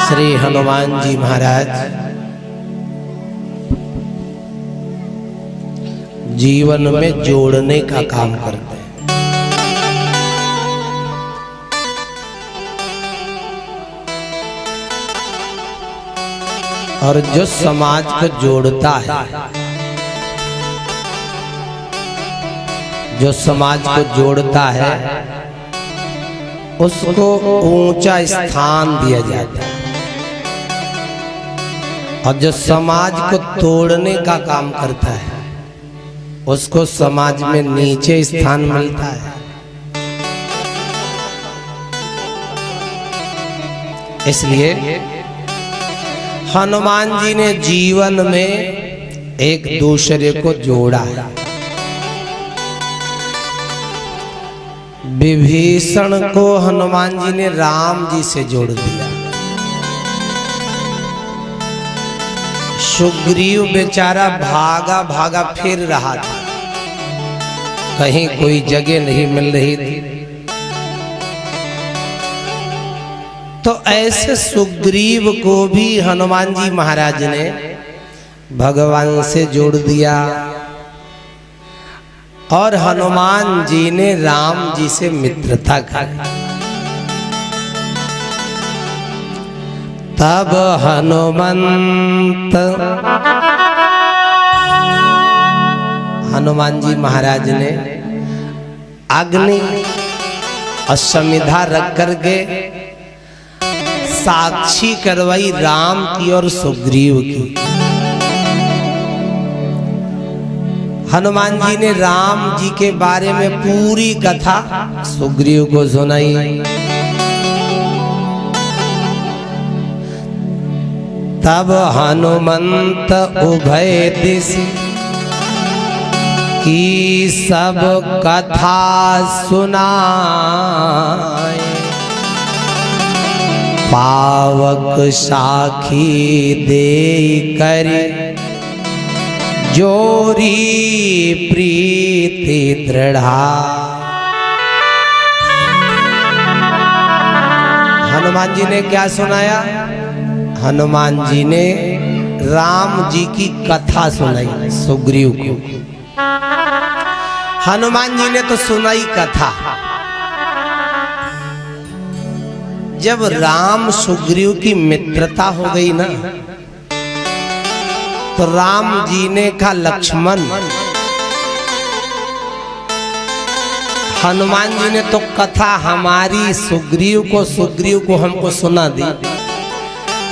श्री हनुमान जी महाराज जीवन में जोड़ने का काम करते हैं। और जो समाज को जोड़ता है, जो समाज को जोड़ता है उसको ऊंचा स्थान दिया जाता है, और जो समाज को तोड़ने का काम करता है उसको समाज में नीचे स्थान मिलता है। इसलिए हनुमान जी ने जीवन में एक दूसरे को जोड़ा है। विभीषण को हनुमान जी ने राम जी से जोड़ दिया। सुग्रीव बेचारा भागा भागा फिर रहा था, कहीं कोई जगह नहीं मिल रही थी। तो ऐसे सुग्रीव को भी हनुमान जी महाराज ने भगवान से जोड़ दिया, और हनुमान जी ने राम जी से मित्रता की। तब हनुमान जी महाराज ने अग्नि और समिधा रख करके साक्षी करवाई राम की और सुग्रीव की। हनुमान जी ने राम जी के बारे में पूरी कथा सुग्रीव को सुनाई। तब हनुमंत उभय दिश की सब कथा सुनाए, पावक साखी दे कर जोरी प्रीति दृढ़ा। हनुमान जी ने क्या सुनाया? हनुमान जी ने राम जी की कथा सुनाई सुग्रीव को। हनुमान जी ने तो सुनाई कथा। जब राम सुग्रीव की मित्रता हो गई ना, तो राम जी ने कहा लक्ष्मण, हनुमान जी ने तो कथा हमारी सुग्रीव को हमको सुना दी,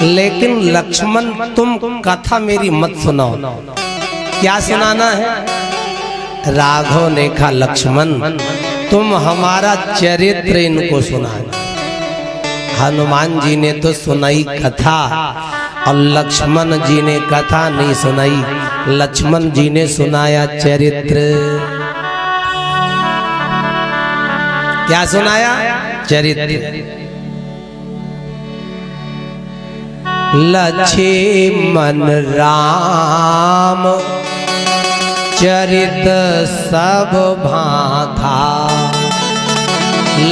लेकिन लक्ष्मण तुम कथा मेरी मत सुनाओ। क्या सुनाना है? राघव ने कहा लक्ष्मण तुम हमारा चरित्र इनको सुनाना। हनुमान जी ने तो सुनाई कथा, और लक्ष्मण जी ने कथा नहीं सुनाई, लक्ष्मण जी ने सुनाया चरित्र। क्या सुनाया? चरित्र। लक्ष्मण राम चरित सब भांथा।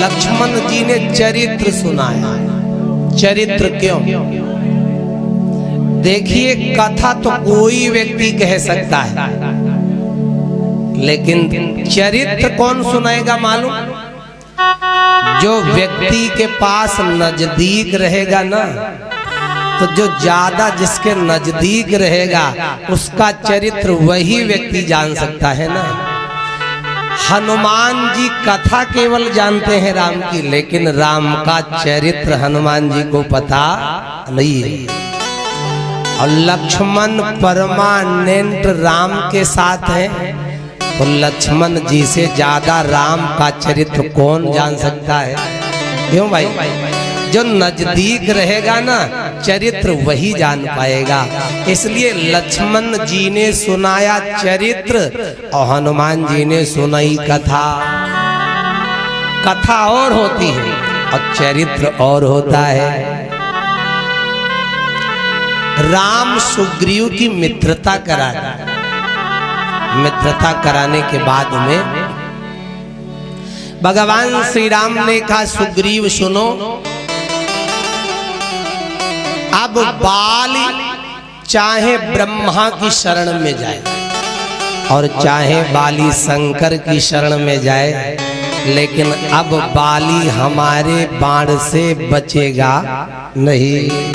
लक्ष्मण जी ने चरित्र सुनाया। चरित्र क्यों? देखिए, कथा तो कोई व्यक्ति कह सकता है, लेकिन चरित्र कौन सुनाएगा मालूम? जो व्यक्ति के पास नजदीक रहेगा ना, तो जो ज्यादा जिसके नजदीक रहेगा उसका चरित्र वही व्यक्ति जान सकता है ना। हनुमान जी कथा केवल जानते हैं राम की, लेकिन राम का चरित्र हनुमान जी को पता नहीं है। और लक्ष्मण परमानेंट राम के साथ है, तो लक्ष्मण जी से ज्यादा राम का चरित्र कौन जान सकता है? क्यों भाई? जो नजदीक रहेगा ना, चरित्र वही जान पाएगा। इसलिए लक्ष्मण जी ने सुनाया चरित्र और हनुमान जी ने सुनाई कथा। कथा और होती है और चरित्र और होता है। राम सुग्रीव की मित्रता कराने के बाद में भगवान श्री राम ने कहा सुग्रीव सुनो, अब बाली चाहे ब्रह्मा की शरण में जाए और चाहे बाली शंकर की शरण में जाए, लेकिन अब बाली हमारे बाण से बचेगा नहीं।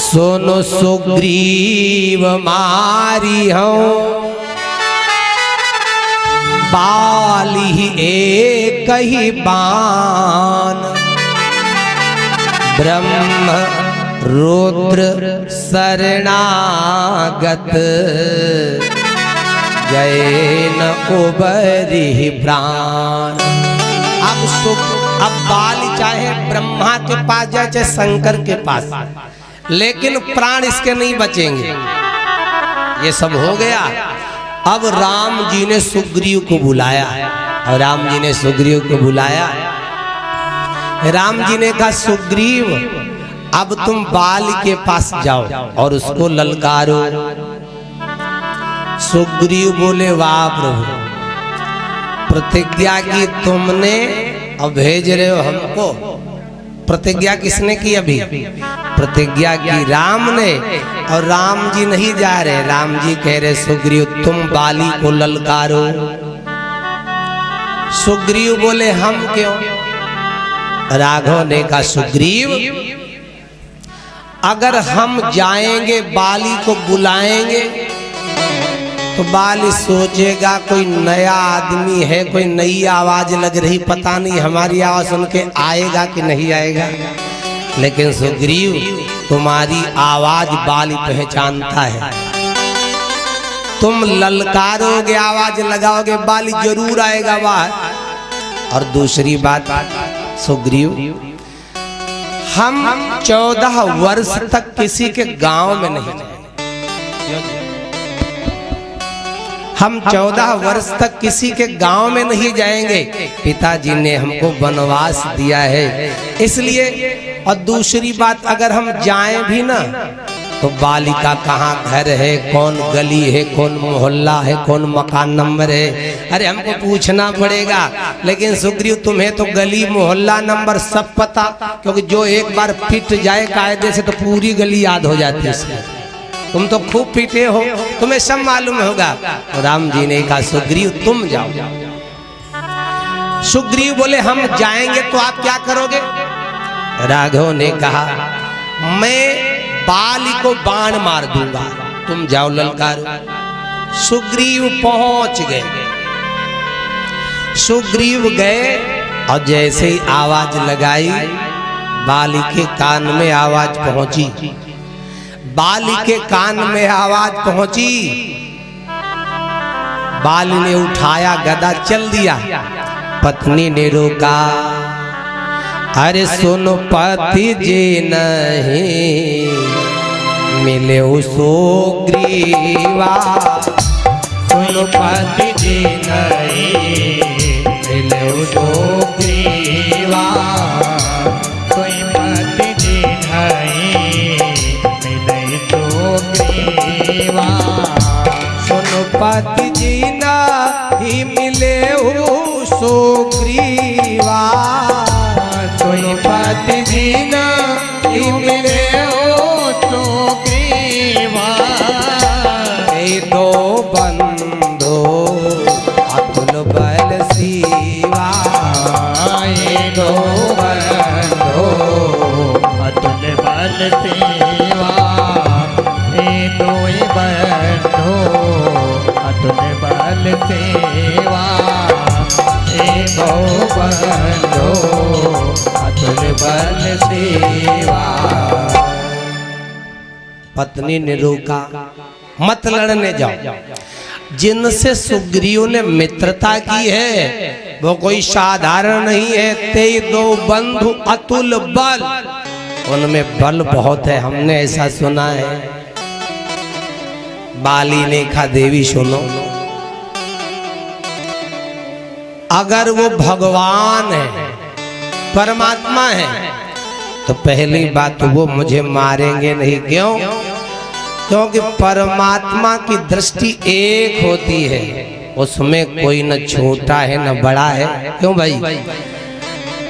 सोनो सुग्रीव मारी हूं बाली एक ही बाण, ब्रह्म रुद्र शरणागत जय न उबरी प्राण। अब बाली चाहे ब्रह्मा के पास जाए चाहे शंकर के पास, लेकिन प्राण इसके नहीं बचेंगे। ये सब हो गया। अब राम जी ने सुग्रीव को बुलाया और राम जी ने सुग्रीव को बुलाया। राम जी ने कहा सुग्रीव अब तुम बाली के पास जाओ और उसको ललकारो। सुग्रीव बोले वाह प्रभु, प्रतिज्ञा की तुमने और भेज रहे हो हमको। प्रतिज्ञा किसने की? अभी प्रतिज्ञा की राम ने, और राम जी नहीं जा रहे। राम जी कह रहे सुग्रीव तुम बाली को ललकारो। सुग्रीव बोले हम क्यों? राघव ने कहा सुग्रीव अगर हम जाएंगे बाली को बुलाएंगे तो बाली सोचेगा कोई नया आदमी है, कोई नई आवाज लग रही, पता नहीं हमारी आवाज सुन के आएगा कि नहीं आएगा। लेकिन सुग्रीव तुम्हारी आवाज बाली पहचानता है, तुम ललकारोगे आवाज लगाओगे बाली जरूर आएगा बाहर। और दूसरी बात सुग्रीव, हम 14 वर्ष तक किसी के गांव में नहीं जाएंगे। हम 14 वर्ष तक किसी के गांव में नहीं जाएंगे, पिताजी ने हमको वनवास दिया है इसलिए। और दूसरी बात अगर हम जाएं भी ना तो बाली का कहाँ घर है, कौन गली है, कौन मोहल्ला है, कौन मकान नंबर है, अरे हमको पूछना पड़ेगा। लेकिन सुग्रीव तुम्हें तो गली मोहल्ला नंबर सब पता, क्योंकि जो एक बार पिट जाए कायदे से तो पूरी गली याद हो जाती है उसमें। तुम तो खूब पीटे हो, तुम्हें सब मालूम होगा। तो राम जी ने कहा सुग्रीव तुम जाओ। सुग्रीव बोले हम जाएंगे तो आप क्या करोगे? राघव ने कहा मैं बाली को बाण मार दूंगा, तुम जाओ ललकारो। सुग्रीव पहुंच गए। सुग्रीव गए और जैसे ही आवाज लगाई बाली के कान में आवाज पहुंची। बाली के कान में आवाज पहुंची, बाली ने उठाया गदा चल दिया। पत्नी ने रोका, अरे सुनो पति जी नहीं मिले सुग्रीवा, सुनो पति जी नहीं मिले सुग्रीवा, कोई पति जी नहीं मिले सुग्रीवा, सुनो पति जी नहीं मिले सुग्रीवा, कोई पति जी नहीं मिले सुग्रीवा। ये दो बंधो अतुल बल सीवा, ये दो बंधो अतुल बल सेवा, ये दो बंधो अतुल बल सेवा, ये दो बंधो अतुल बल सेवा। पत्नी ने रोका, मत लड़ने जाओ। जिनसे सुग्रीव ने मित्रता की है वो कोई साधारण नहीं है। ते दो बंधु अतुल बल, उनमें बल बहुत है, हमने ऐसा सुना है। बाली ने कहा देवी सुनो, अगर वो भगवान है, परमात्मा है, तो पहली बात वो मुझे मारेंगे नहीं। क्यों? क्योंकि परमात्मा की दृष्टि एक होती है, उसमें कोई न छोटा है न बड़ा है। क्यों भाई?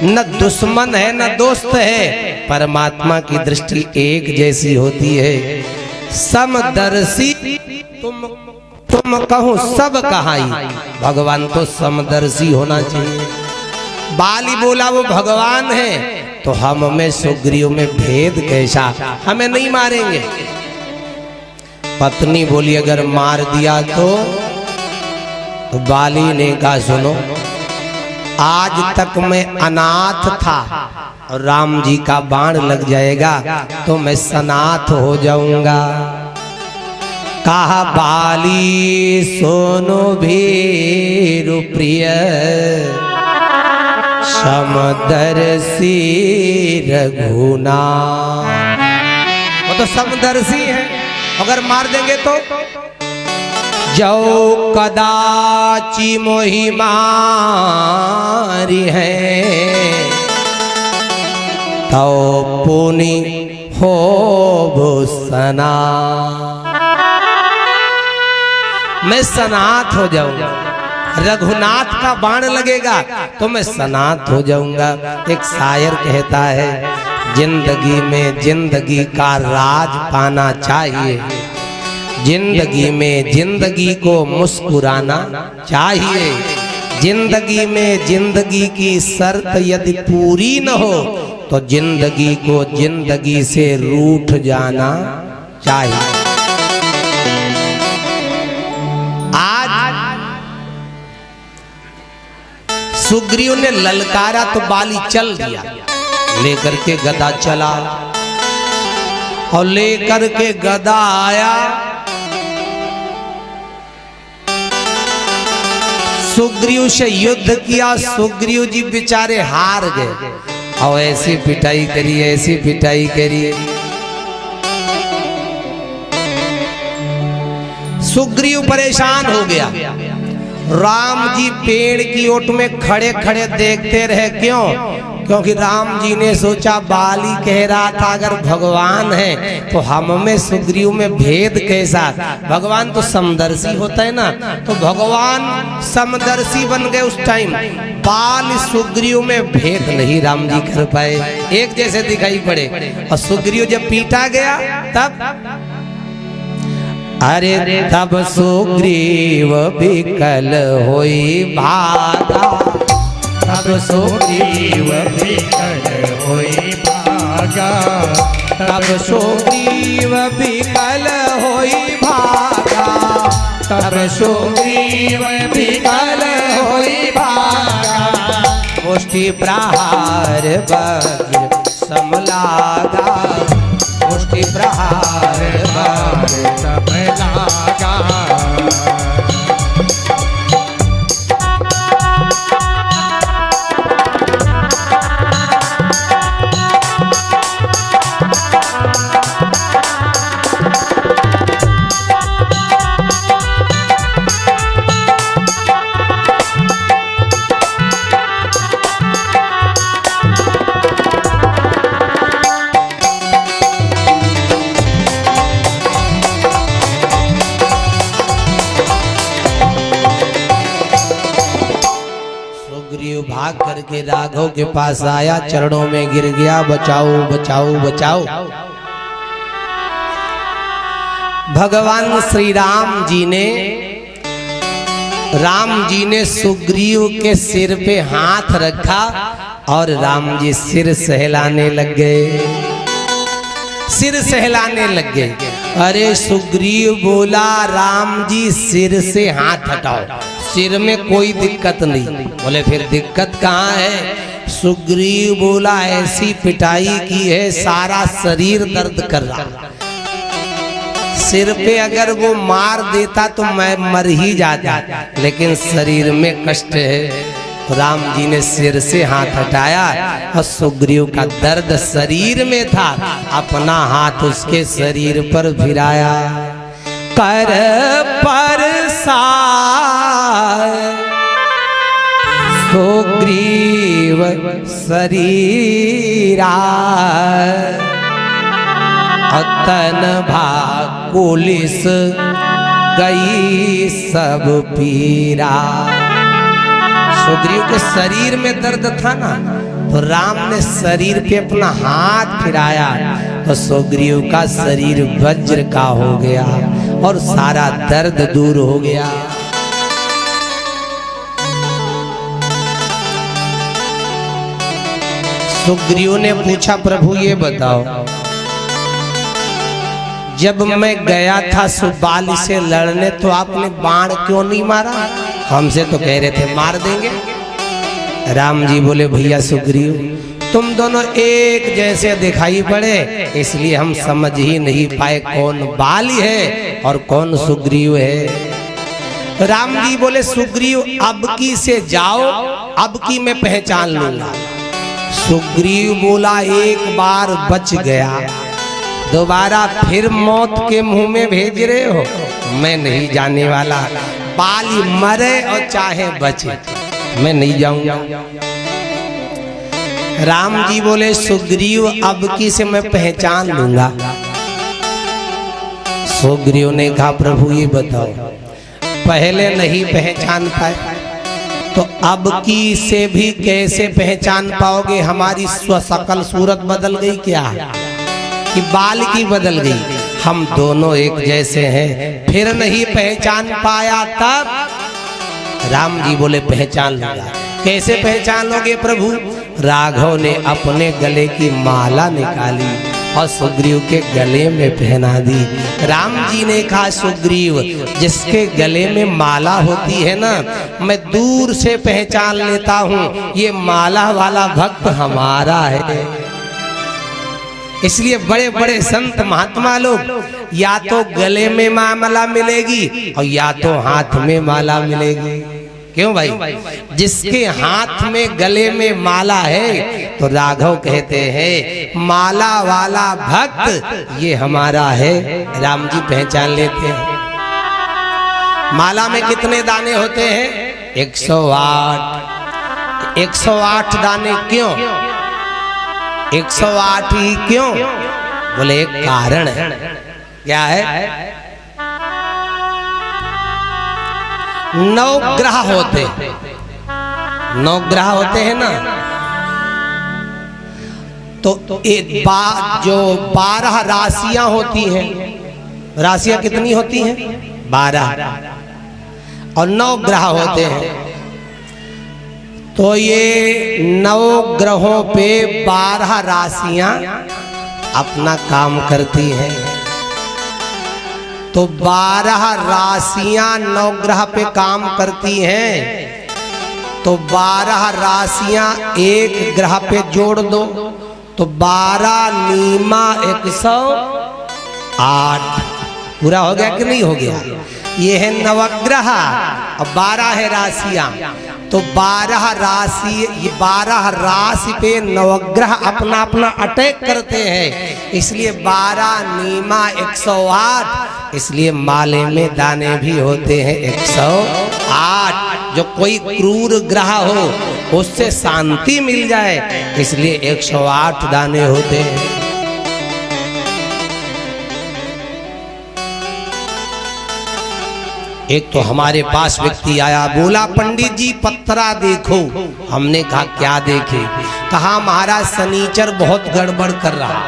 न दुश्मन है न दोस्त है, परमात्मा की दृष्टि एक जैसी होती है। समदर्शी तुम कहो सब कहाई, भगवान तो समदर्शी होना चाहिए। बाली बोला वो भगवान है, तो हम में सुग्रीव में भेद कैसा, हमें नहीं मारेंगे। पत्नी बोली अगर मार दिया तो बाली ने कहा सुनो, आज तक मैं अनाथ था और राम जी का बाण लग जाएगा तो मैं सनाथ हो जाऊंगा। कहा बाली सोनो भीरु प्रिय, समदर्शी रघुनाथ। वो तो समदर्शी है, अगर मार देंगे तो जो कदाचि मोहि मारी है, तो पुनि हो भूषणा। मैं सनाथ हो जाऊंगा, रघुनाथ का बाण लगेगा तो मैं सनाथ हो जाऊंगा। एक शायर कहता है जिंदगी में जिंदगी का राज पाना चाहिए, जिंदगी में जिंदगी को मुस्कुराना चाहिए। जिंदगी में जिंदगी की शर्त यदि पूरी न हो तो जिंदगी को जिंदगी से रूठ जाना चाहिए। सुग्रीव ने ललकारा तो बाली चल दिया, लेकर के गदा चला और लेकर के गदा आया। सुग्रीव से युद्ध किया, सुग्रीव जी बेचारे हार गए और ऐसी पिटाई करी, ऐसी पिटाई करी। सुग्रीव परेशान हो गया। राम जी पेड़ की ओट में खड़े खड़े देखते रहे। क्यों? क्योंकि राम जी ने सोचा बाली कह रहा था अगर भगवान है तो हम में सुग्रीव में भेद कैसा। भगवान तो समदर्शी होता है ना, तो भगवान समदर्शी बन गए उस टाइम। बाल सुग्रीव में भेद नहीं राम जी कर पाए, एक जैसे दिखाई पड़े। और सुग्रीव जब पीटा गया तब अरे तब सुग्रीव विकल होई भागा, तब सुग्रीव विकल होई भागा, तब सुग्रीव विकल होई भागा, तब सुग्रीव विकल होई भागा। मुष्टि प्रहार वज्र समलागा, मुष्टि प्रहार वज्र समलागा। भाग करके राघव के पास आया, चरणों में गिर गया, बचाओ बचाओ बचाओ। भगवान श्री राम जी ने सुग्रीव के सिर पे हाथ रखा और राम जी सिर सहलाने लग गए, सिर सहलाने लग गए। अरे सुग्रीव बोला राम जी सिर से हाथ हटाओ, सिर में कोई दिक्कत नहीं। बोले फिर दिक्कत कहाँ है? सुग्रीव बोला ऐसी पिटाई की है सारा शरीर दर्द कर रहा, सिर पे अगर वो मार देता तो मैं मर ही जाता, लेकिन शरीर में कष्ट है। राम जी ने सिर से हाथ हटाया और सुग्रीव का दर्द शरीर में था, अपना हाथ उसके शरीर पर फिराया। कर पर सुग्रीव शरीरा, तन भाग पुलिस गई सब पीरा। सुग्रीव के शरीर में दर्द था ना, तो राम ने शरीर पे अपना हाथ फिराया तो सुग्रीव का शरीर वज्र का हो गया और सारा दर्द दूर हो गया। सुग्रीव ने पूछा, प्रभु ये बताओ, जब मैं गया था सुबाली से लड़ने तो आपने बाण क्यों नहीं मारा? हमसे तो कह रहे थे मार देंगे। राम जी बोले, भैया सुग्रीव, तुम दोनों एक जैसे दिखाई पड़े, इसलिए हम समझ ही नहीं पाए कौन बाली है और कौन सुग्रीव है। राम जी बोले, सुग्रीव अब की से जाओ, अब की मैं पहचान लूंगा। सुग्रीव बोला, एक बार बच गया, दोबारा फिर मौत के मुंह में भेज रहे हो? मैं नहीं जाने वाला, बाली मरे और चाहे बचे, मैं नहीं जाऊंगा। राम जी बोले, सुग्रीव अब की से मैं पहचान लूंगा। सुग्रीव ने कहा, प्रभु ये बताओ, पहले नहीं पहचान पाए तो अब की से भी कैसे पहचान पाओगे? हमारी स्वशक्ल सूरत बदल गई क्या कि बाल की बदल गई? हम दोनों एक जैसे हैं, फिर नहीं पहचान पाया तब? राम जी बोले, पहचान लूंगा। कैसे पहचान लोगे प्रभु? राघव ने अपने गले की माला निकाली और सुग्रीव के गले में पहना दी। राम जी ने कहा, सुग्रीव, जिसके गले में माला होती है ना, मैं दूर से पहचान लेता हूँ ये माला वाला भक्त हमारा है। इसलिए बड़े बड़े संत महात्मा लोग या तो गले में माला मिलेगी और या तो हाथ में माला मिलेगी। क्यों भाई? जिसके हाथ में गले में माला है तो राघव कहते हैं माला वाला भक्त ये हमारा है। राम जी पहचान लेते हैं। माला में कितने दाने होते हैं? 108। 108 दाने क्यों? 108 ही क्यों? बोले एक कारण है। क्या है? 9 ग्रह होते, 9 ग्रह होते हैं ना, तो जो 12 राशियां होती हैं, राशियां कितनी होती हैं? 12, और 9 ग्रह होते हैं। तो ये 9 ग्रहों पे 12 राशियां अपना काम करती हैं। तो 12 राशियां 9 ग्रह पे काम करती हैं, तो 12 राशियां एक ग्रह पे जोड़ दो तो 12 नीमा 108 पूरा हो गया कि नहीं हो गया? ये है नवग्रह और 12 है राशियां। तो 12 राशि पे नवग्रह अपना अपना अटैक करते हैं, इसलिए 12 नीमा 108। इसलिए माले में दाने भी होते हैं 108। जो कोई क्रूर ग्रह हो उससे शांति मिल जाए, इसलिए 108 दाने होते हैं। एक तो हमारे पास व्यक्ति आया, बोला पंडित जी पत्रा देखो। हमने कहा क्या देखे? कहा महाराज शनिचर बहुत गड़बड़ कर रहा।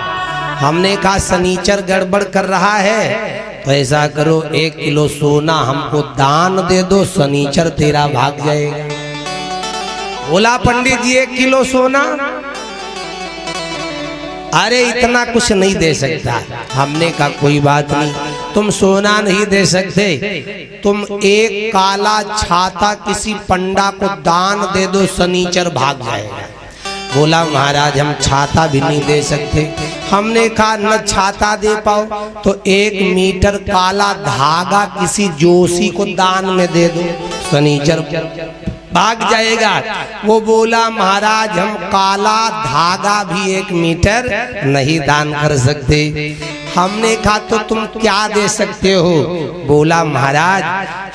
हमने कहा शनिचर गड़बड़ कर रहा है तो ऐसा करो 1 किलो सोना हमको दान दे दो, शनिचर तेरा भाग जाएगा। बोला पंडित जी 1 किलो सोना? अरे इतना कुछ नहीं दे सकता। हमने कहा कोई बात नहीं, तुम सोना नहीं दे सकते, तुम एक काला छाता किसी पंडा को दान दे दो, शनिचर भाग जाएगा। बोला महाराज हम छाता भी नहीं दे सकते। हमने कहा न छाता दे पाओ तो 1 मीटर काला धागा किसी जोशी को दान में दे दो, शनिचर भाग जाएगा। वो बोला महाराज हम काला धागा भी 1 मीटर नहीं दान कर सकते। हमने कहा तो तुम क्या दे सकते हो? बोला महाराज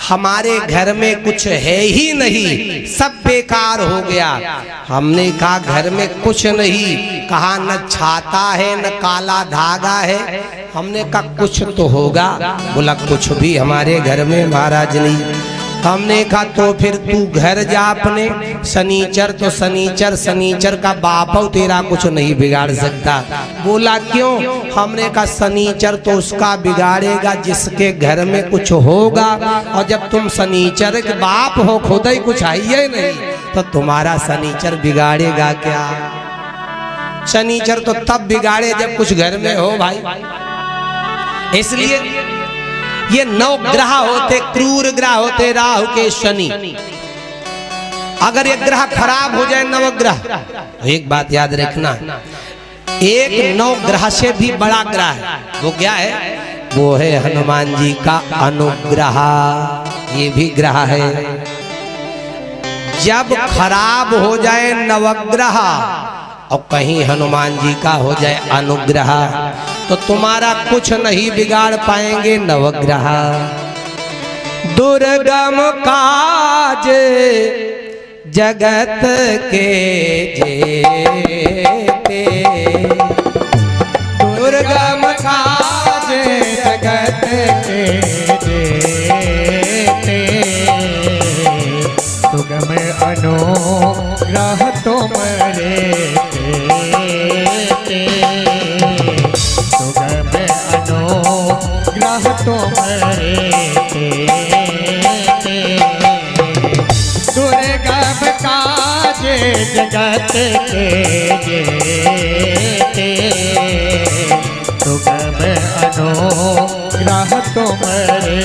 हमारे घर में कुछ है ही नहीं, सब बेकार हो गया। हमने कहा घर में कुछ नहीं? कहा न छाता है न काला धागा है। हमने कहा कुछ तो होगा। बोला कुछ भी हमारे घर में महाराज नहीं। हमने कहा तो फिर तू घर जा अपने, शनीचर तो शनीचर का बाप हो, तेरा कुछ नहीं बिगाड़ सकता। बोला क्यों? हमने कहा शनीचर तो उसका बिगाड़ेगा जिसके घर में कुछ होगा, और जब तुम शनीचर के बाप हो, खुद ही कुछ है ही नहीं, तो तुम्हारा शनीचर बिगाड़ेगा क्या? शनीचर तो तब बिगाड़े जब कुछ घर में हो भाई। इसलिए ये 9 ग्रह होते, क्रूर ग्रह होते, राहु के शनि। अगर एक ग्रह खराब हो जाए, नवग्रह, तो एक बात याद रखना, एक 9 ग्रह से भी बड़ा ग्रह है, वो क्या है? वो है हनुमान जी का अनुग्रह। ये भी ग्रह है। जब खराब हो जाए नवग्रह और कहीं हनुमान जी का हो जाए अनुग्रह, तो तुम्हारा कुछ नहीं बिगाड़ पाएंगे नवग्रह। दुर्गम काज जगत के जेते, दुर्गम काज जगत के जेते, सुगम अनुग्रह तुम्हारे सुगम अनुग्रह तुम्हारे दुर्गम काज जगत के जेते, सुगम अनुग्रह तुम्हारे।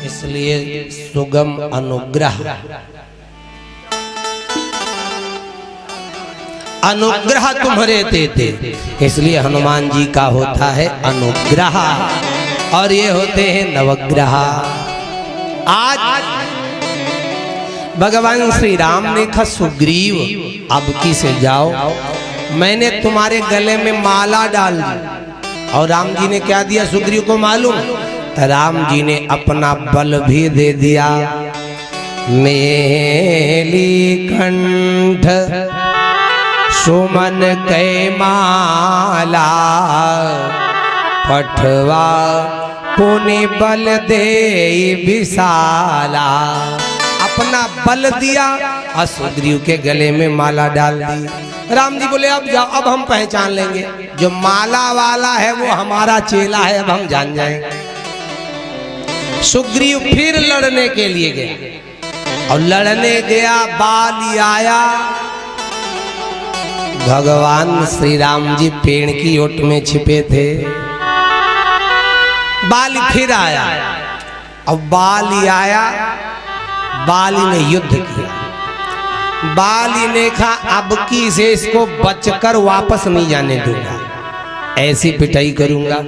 इसलिए सुगम अनुग्रह, अनुग्रह तुम्हारे देते, इसलिए हनुमान जी का होता है अनुग्रह, और ये होते हैं नवग्रह। आज भगवान श्री राम ने कहा सुग्रीव अब की से जाओ, मैंने तुम्हारे गले में माला डाल दी। और राम जी ने क्या दिया सुग्रीव को मालूम? राम जी ने अपना बल भी दे दिया। मेली कंठ सुमन कै माला, पठवा पुनि बल दे विशाला। अपना बल दिया और सुग्रीव के गले में माला डाल दी। राम जी बोले अब जाओ, अब हम पहचान लेंगे, जो माला वाला है वो हमारा चेला है, अब हम जान जाएंगे। सुग्रीव फिर लड़ने के लिए गया, और लड़ने गया, बाली आया। भगवान श्री राम जी पेड़ की ओट में छिपे थे। बाली फिर आया, अब बाली आया, बाली ने युद्ध किया। बाली ने कहा अब की से इसको बचकर वापस नहीं जाने दूंगा, ऐसी पिटाई करूंगा।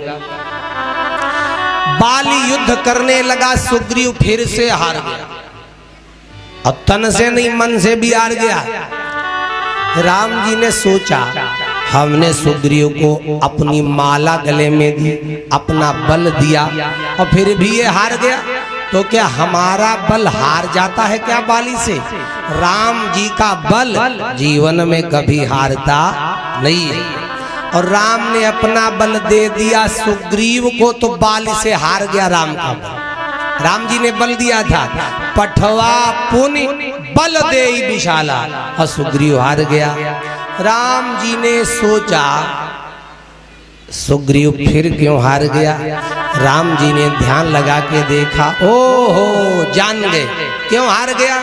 बाली युद्ध करने लगा, सुग्रीव फिर से हार गया, और तन से नहीं मन से भी हार गया। राम जी ने सोचा हमने सुग्रीव को अपनी माला गले में दी, अपना बल दिया, और फिर भी ये हार गया, तो क्या हमारा बल हार जाता है क्या बाली से? राम जी का बल जीवन में कभी हारता नहीं है। और राम ने अपना बल दे दिया सुग्रीव को, तो बाली से हार गया राम का बल। राम जी ने बल दिया था, पठवा पुनि बल दे विशाला, और सुग्रीव हार गया। राम जी ने सोचा सुग्रीव फिर क्यों हार गया? राम जी ने ध्यान लगा के देखा, ओहो जान गए क्यों हार गया।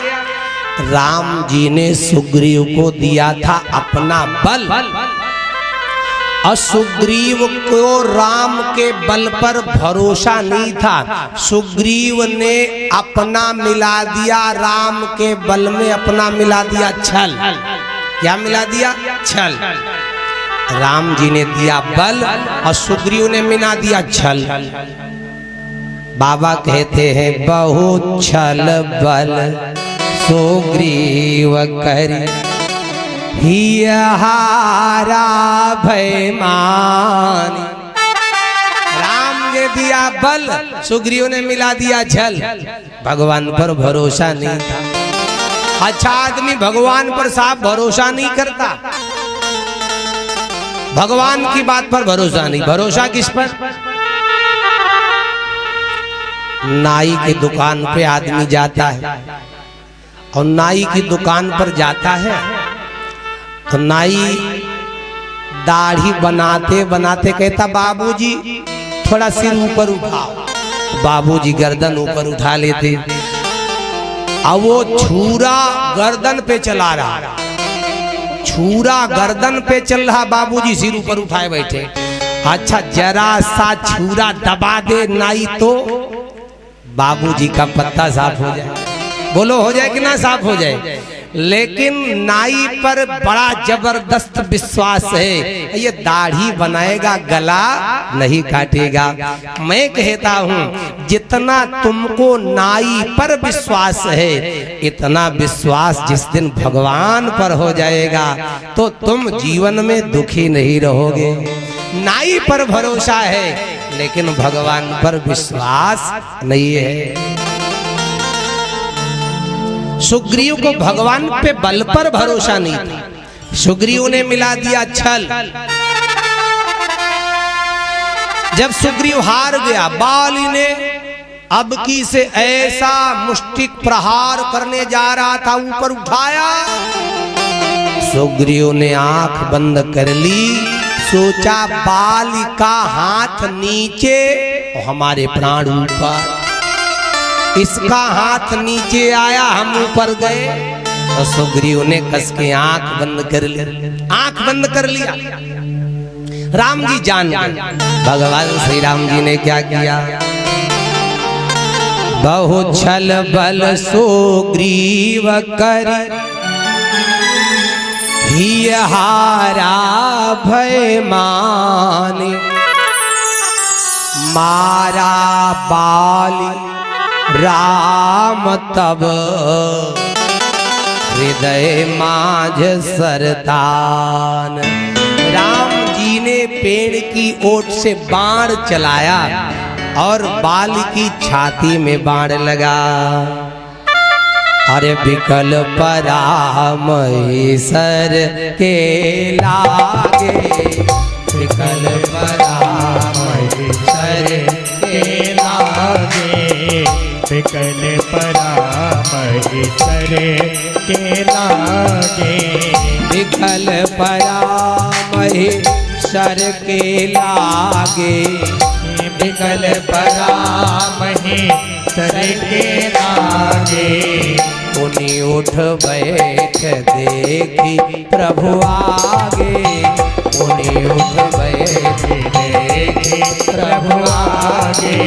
राम जी ने सुग्रीव को दिया था अपना बल, और सुग्रीव को राम के बल पर भरोसा नहीं था। सुग्रीव ने अपना मिला दिया राम के बल में, अपना मिला दिया छल। क्या मिला दिया? छल। राम जी ने दिया बल और सुग्रीव ने मिला दिया छल। बाबा कहते हैं बहुत छल बल सुग्रीव करी, हारा भयमानी। राम ने दिया बल, सुग्रीव ने मिला दिया छल। भगवान पर भरोसा नहीं था। अच्छा आदमी भगवान पर साफ भरोसा नहीं करता, भगवान की बात पर भरोसा नहीं। भरोसा किस पर? नाई की दुकान पे आदमी जाता है और नाई की दुकान पर जाता है तो नाई दाढ़ी बनाते बनाते कहता बाबूजी थोड़ा सिर ऊपर उठाओ। बाबूजी गर्दन ऊपर उठा लेते। अब वो छुरा गर्दन पे चला रहा, छुरा गर्दन पे चल रहा, बाबूजी सिर ऊपर उठाए बैठे। अच्छा जरा सा छुरा दबा दे नाई तो बाबूजी का पत्ता साफ हो जाए। बोलो हो जाए कि ना साफ हो जाए। लेकिन नाई पर बड़ा जबरदस्त विश्वास है, ये दाढ़ी बनाएगा गला नहीं काटेगा। मैं कहता हूँ जितना तुमको नाई पर विश्वास है इतना विश्वास जिस दिन भगवान पर हो जाएगा तो तुम जीवन में दुखी नहीं रहोगे। नाई पर भरोसा है लेकिन भगवान पर विश्वास नहीं है। सुग्रीव को भगवान पे बल पर भरोसा नहीं था। सुग्रीव ने मिला दिया छल। जब सुग्रीव हार गया, बाली ने अब की से ऐसा मुष्टिक प्रहार करने जा रहा था, ऊपर उठाया। सुग्रीव ने आंख बंद कर ली, सोचा बाली का हाथ नीचे और हमारे प्राण ऊपर। इसका हाथ नीचे आया, हम ऊपर गए। तो सुग्रीव ने कस के आंख बंद कर ली, आंख बंद कर लिया। राम जी जान गए। भगवान श्री राम जी ने क्या किया? बहु छल बल सुग्रीव कर ही हारा भय माने, मारा बाली राम तब हृदय माझ सरतान। राम जी ने पेड़ की ओट से बाण चलाया और बाल की छाती में बाण लगा। अरे विकल पराम सर के लागे, विकल पराम सर के लागे, विकल परामहेश्वर के लागे, विकल परामहेश्वर के लागे, विकल परामहेश्वर के लागे। उन्हीं उठ बैठ देखी प्रभु आगे, उन्हीं उठ बैठ देखी प्रभु आगे।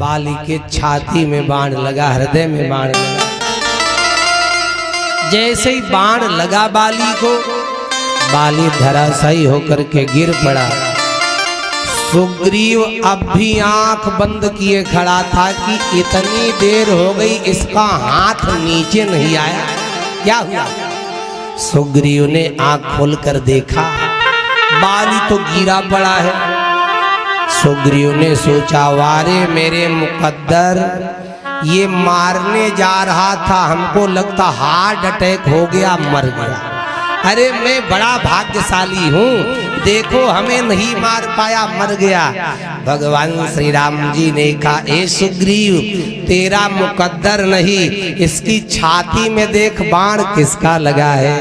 बाली के छाती में बाण लगा, हृदय में बाण लगा। जैसे ही बाण लगा बाली को, बाली धराशायी होकर के गिर पड़ा। सुग्रीव अब भी आंख बंद किए खड़ा था कि इतनी देर हो गई इसका हाथ नीचे नहीं आया, क्या हुआ? सुग्रीव ने आंख खोलकर देखा, बाली तो गिरा पड़ा है। सुग्रीव ने सोचा वारे मेरे मुकद्दर, ये मारने जा रहा था, हमको लगता हार्ट अटैक हो गया, मर गया। अरे मैं बड़ा भाग्यशाली हूँ, देखो हमें नहीं मार पाया, मर गया। भगवान श्री राम जी ने कहा ए सुग्रीव तेरा मुकद्दर नहीं, इसकी छाती में देख बाण किसका लगा है।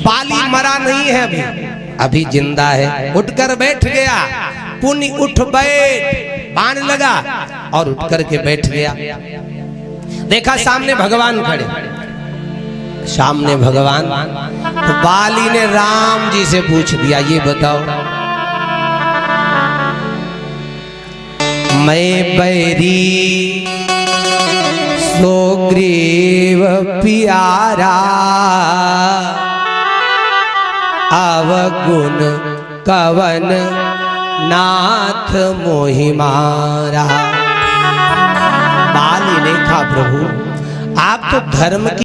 बाली मरा नहीं है, अभी जिंदा है। उठकर बैठ गया, पुण्य उठ बैठ, बाण लगा और उठ करके बैठ गया। देखा सामने भगवान खड़े, सामने भगवान। तो बाली ने राम जी से पूछ दिया, ये बताओ मैं बैरी सुग्रीव प्यारा, अवगुण कवन नाथ मोहि मारा। बाली ने कहा प्रभु आप तो धर्म की